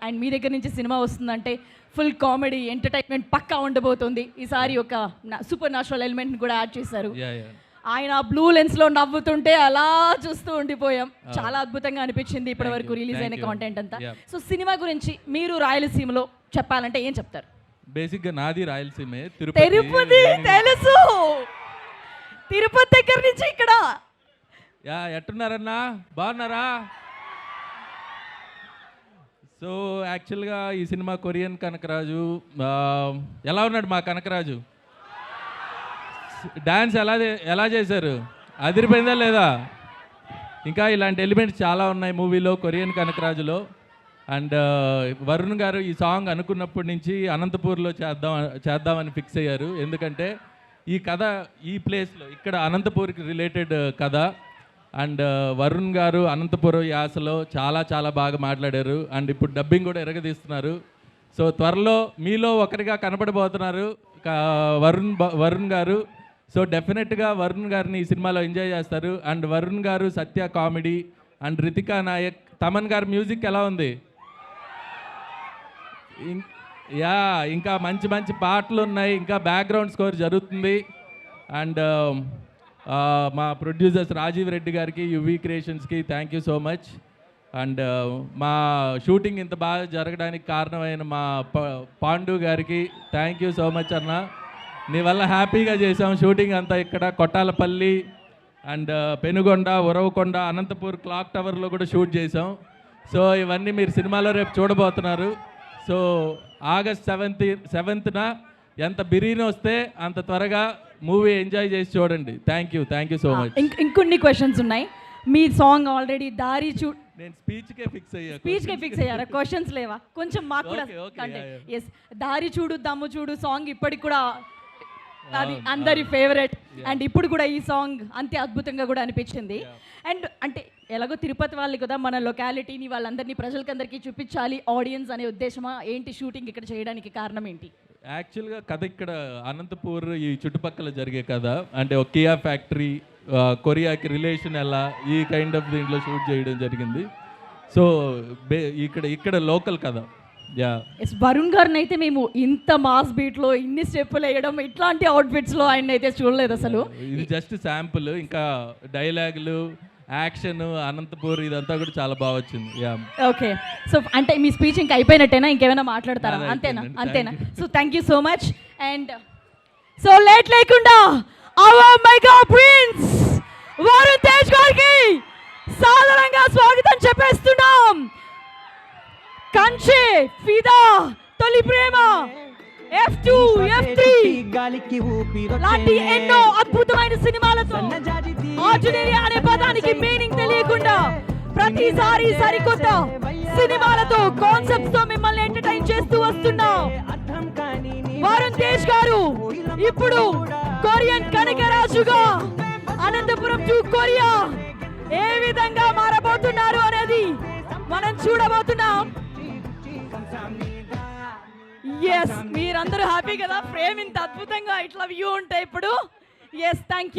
And మీ దగ్గర నుంచి cinema వస్తుందంటే ఫుల్ కామెడీ ఎంటర్టైన్మెంట్ పక్కా ఉండబోతుంది. ఈసారి ఒక సూపర్ న్యాచురల్ ఎలిమెంట్ని కూడా యాడ్ చేశారు. ఆయన బ్లూ లెన్స్లో నవ్వుతుంటే అలా చూస్తూ ఉండిపోయాం. చాలా అద్భుతంగా అనిపించింది ఇప్పటి వరకు రిలీజ్ అయిన కాంటెంట్ అంతా. సో సినిమా గురించి మీరు రాయలసీమలో చెప్పాలంటే ఏం చెప్తారు? బేసిక్గా నాది రాయలసీమే, తిరుపతి తెలుసు. తిరుపతి దగ్గర నుంచి ఇక్కడ ఎట్టున్నారన్నా, బాగున్నారా? సో యాక్చువల్గా ఈ సినిమా కొరియన్ కనకరాజు. ఎలా ఉన్నాడు మా కనకరాజు? డాన్స్ ఎలా చేశారు? అదిరిపోయిందా లేదా? ఇంకా ఇలాంటి ఎలిమెంట్స్ చాలా ఉన్నాయి మూవీలో, కొరియన్ కనకరాజులో. అండ్ వరుణ్ గారు ఈ సాంగ్ అనుకున్నప్పటి నుంచి అనంతపూర్లో చేద్దామని ఫిక్స్ అయ్యారు. ఎందుకంటే ఈ కథ ఈ ప్లేస్లో ఇక్కడ అనంతపూర్కి రిలేటెడ్ కథ. అండ్ వరుణ్ గారు అనంతపురం యాసలో చాలా చాలా బాగా మాట్లాడారు. అండ్ ఇప్పుడు డబ్బింగ్ కూడా ఎరగదీస్తున్నారు. సో త్వరలో మీలో ఒకరిగా కనపడబోతున్నారు వరుణ్ గారు. సో డెఫినెట్గా వరుణ్ గారిని ఈ సినిమాలో ఎంజాయ్ చేస్తారు. అండ్ వరుణ్ గారు సత్య కామెడీ అండ్ రితికా నాయక్, తమన్ గారు మ్యూజిక్ ఎలా ఉంది? ఇంకా మంచి మంచి పాటలు ఉన్నాయి, ఇంకా బ్యాక్గ్రౌండ్ స్కోర్ జరుగుతుంది. అండ్ మా ప్రొడ్యూసర్స్ రాజీవ్ రెడ్డి గారికి, యువి క్రియేషన్స్కి thank you so much. And మా షూటింగ్ ఇంత బాగా జరగడానికి కారణమైన మా పాండు గారికి థ్యాంక్ యూ సో మచ్ అన్న. నీ వల్ల హ్యాపీగా చేసాం షూటింగ్ అంతా. ఇక్కడ కొట్టాలపల్లి అండ్ పెనుగొండ, ఉరవకొండ, అనంతపూర్ క్లాక్ టవర్లో కూడా షూట్ చేసాం. సో ఇవన్నీ మీరు సినిమాలో రేపు చూడబోతున్నారు. సో ఆగస్ట్ 7th ఎంత బిర్యానీ వస్తే అంత త్వరగా మూవీ ఎంజాయ్ చేసి చూడండి. Thank you so much. ఇంకొన్ని క్వశ్చన్స్ ఉన్నాయి. మీ సాంగ్ ఆల్రెడీ దారి చూ నేను స్పీచ్కే ఫిక్స్ అయ్యారా? క్వశ్చన్స్ లేవా? కొంచెం మాకు కూడా ఎస్, దారి చూడు దమ్ము చూడు సాంగ్ ఇప్పటికి కూడా అది అందరి ఫేవరెట్. అండ్ ఇప్పుడు కూడా ఈ సాంగ్ అంతే అద్భుతంగా కూడా అనిపించింది. అండ్ అంటే ఎలాగో తిరుపతి వాళ్ళు కదా, మన లొకాలిటీని వాళ్ళందరినీ ప్రజలకందరికీ చూపించాలి ఆడియన్స్ అనే ఉద్దేశమా ఏంటి షూటింగ్ ఇక్కడ చేయడానికి కారణం ఏంటి? యాక్చువల్గా కథ ఇక్కడ అనంతపూర్ ఈ చుట్టుపక్కల జరిగే కథ. అంటే ఒక కియా ఫ్యాక్టరీ, కొరియాకి రిలేషన్ ఎలా, ఈ కైండ్ ఆఫ్ దీంట్లో షూట్ చేయడం జరిగింది. సో ఇక్కడ లోకల్ కథ. వరుణ్ గారిని అయితే మేము ఇంత మాస్ బీట్లో ఇన్ని స్టెప్పులు వేయడం, ఇట్లాంటి అవుట్ఫిట్స్లో ఆయన అయితే చూడలేదు అసలు. ఇది జస్ట్ శాంపుల్. ఇంకా డైలాగులు, యాక్షన్, అనంతపూర్ ఇదంతా కూడా చాలా బాగా వచ్చింది. ఓకే, సో అంటే మీ స్పీచ్ ఇంకా అయిపోయినట్టేనా? ఇంకేమైనా మాట్లాడతారా? అంతేనా? So thank you so much. And so late లేకుండా our mega prince Varun Tej గారికి సాధారణంగా స్వాగతం చెప్పేస్తున్నాం. కంచె, ఫిదా, తొలి ప్రేమ, F2, F3 లాంటి ఎన్నో అద్భుతమైన సినిమాలతో ఆర్డినరీ అనే పదానికి మీనింగ్ తెలియకుండా ప్రతిసారి సరికొత్త సినిమాలతో కాన్సెప్ట్స్ తో మిమ్మల్ని ఎంటర్టైన్ చేస్తూ వస్తున్నాం వరుణ్ తేజ్ గారు. ఇప్పుడు కొరియన్ కనకరాజుగా అనంతపురం టు కొరియా ఏ విధంగా మారబోతున్నారు అనేది మనం చూడబోతున్నాం. ఎస్, మీరందరూ హ్యాపీ కదా? ఫ్రేమ్ ఇంత అద్భుతంగా ఇట్లా వ్యూ ఉంటాయి ఇప్పుడు. Yes, thank you.